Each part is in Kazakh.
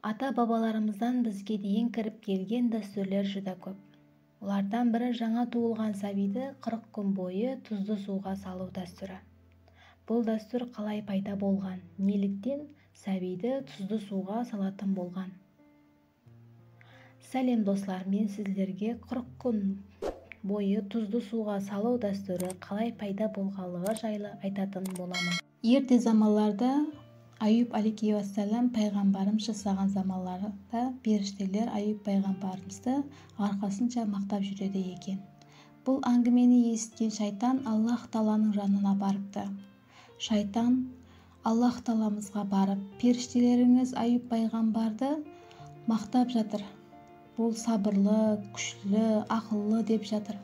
Ата-бабаларымыздан бізге дейін кіріп келген дәстүрлер жүда көп. Олардан бірі жаңа туылған сәбиді 40 күн бойы тұзды суға салу дәстүрі. Бұл дәстүр қалай пайда болған? Неліктен сәбиді тұзды суға салатын болған? Сәлем достар, мен сіздерге 40 күн бойы тұзды суға салу дәстүрі қалай пайда болғанлығы жайлы айтатын боламын. Ерте заманларда Аюб алейхиссалам пайғамбарымыз жасаған заманларда періштелер Аюб пайғамбарымызды арқасынша мақтап жүреді екен. Бұл әңгімені естіген шайтан Аллах Тағаланың жанына барыпты. Шайтан Аллах Тағаламызға барып, періштелеріңіз Аюб пайғамбарды мақтап жатыр. Бұл сабырлы, күшлі, ақыллы деп жатыр.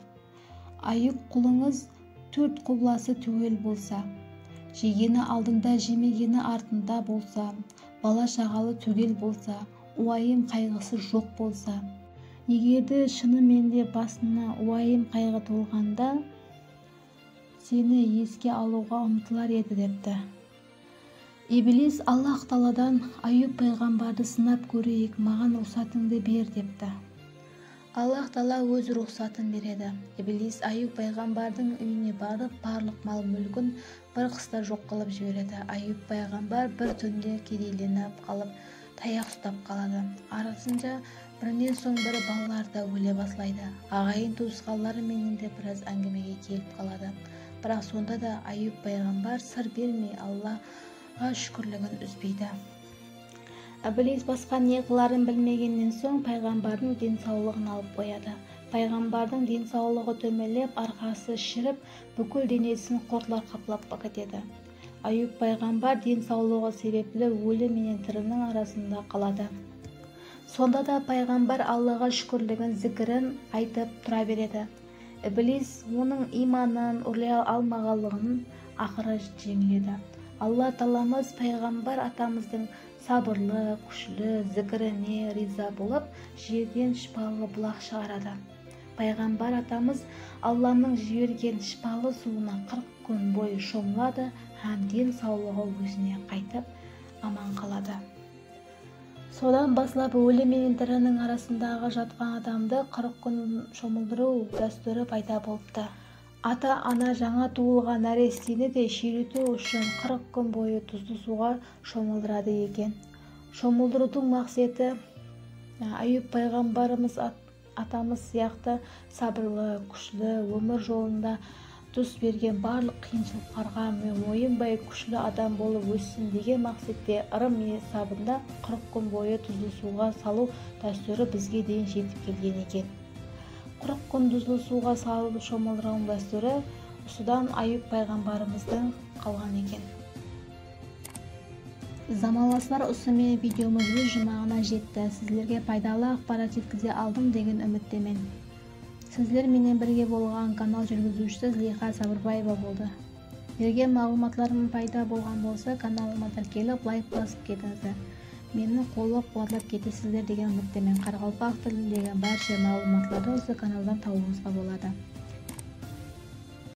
Аюб құлыңыз 4 құбыласы түгел болса, жегені алдында, жемегені артында болса, бала шағалы түгел болса, уайым қайғысы жоқ болса, егерде шынымен де басына уайым қайғы толғанда, сені еске алуға ұмтылар еді депті. Иблис Аллах Тағаладан Аюб пайғамбарды сынап көрейік, маған рұқсатыңды бер депті. Аллах Тағала өз рұқсатын береді. Иблис Аюб пайғамбардың үйіне барып, барлық мал мүлкін бір қыста жоқ қылып жібереді. Аюб пайғамбар бір түнде кедейленіп қалып, таяқ ұстап қалады. Арасында бірінен соң бірі балалар да өле бастайды. Ағайын туысқанлары менен де біраз әңгімеге келіп қалады. Бірақ сонда да Аюб пайғамбар сыр бермей Аллаға шүкірлігін үзбейді. Иблис басқа не қыларын білмегеннен соң пайғамбардың денсаулығын алып қояды. Пайғамбардың денсаулығы төмелеп, арқасы шіріп, бүкіл денесін құртлар қаплап кетеді. Аюб пайғамбар денсаулығы себеплі өлі менен тірінің арасында қалады. Сонда да пайғамбар Аллаға шүкірлігін, зікірін айтып тұра береді. Иблис оның иманын ұрлай алмағанлығын ақыры жеңіледі. Алла Тағаламыз пайғамбар атамыздың сабырлы, күшлі, зікіріне риза болып, жерден шипалы бұлақ шығарады. Пайғамбар атамыз Алланың жіберген шипалы суына 40 күн бойы шомылады, һәм денсаулығы өзіне қайтып, аман қалады. Содан басылап өлі мен тірінің арасындағы жатқан адамды 40 күн шомылдыру дәстүрі пайда болыпты. Ата-ана жаңа туылған нәрестені де ширету үшін 40 күн бойы тұзды суға шомылдырады екен. Шомылдырудың мақсаты Аюб пайғамбарымыз атамыз сияқты сабырлы, күшлі, өмір жолында тұс берген барлық қиыншылықтарға мойынбай күшлі адам болып өссін деген мақсатте ырым есабында 40 күн бойы тұзды суға салу дәстүрі бізге дейін жетіп келген екен. 40 күн тұзды суға салып шомылдыру дәстүрі осыдан Аюб пайғамбарымыздың қалған екен. Заманластар, осымен видеомыз өз жұмағына жетті. Сіздерге пайдалы ақпарат жеткізе алдым деген үміттемін. Сіздер менен бірге болған канал жүргізушісі Злиха Сабырбаева болды. Берген мағлұматларым пайда болған болса, каналыма тіркеліп, лайк басып кетіңіздер. Мені қолып қуатлап кетесіздер деген үміттемін. Қарақалпақ тіліндегі барша мағлұматларды осы каналдан табуыңызға болады.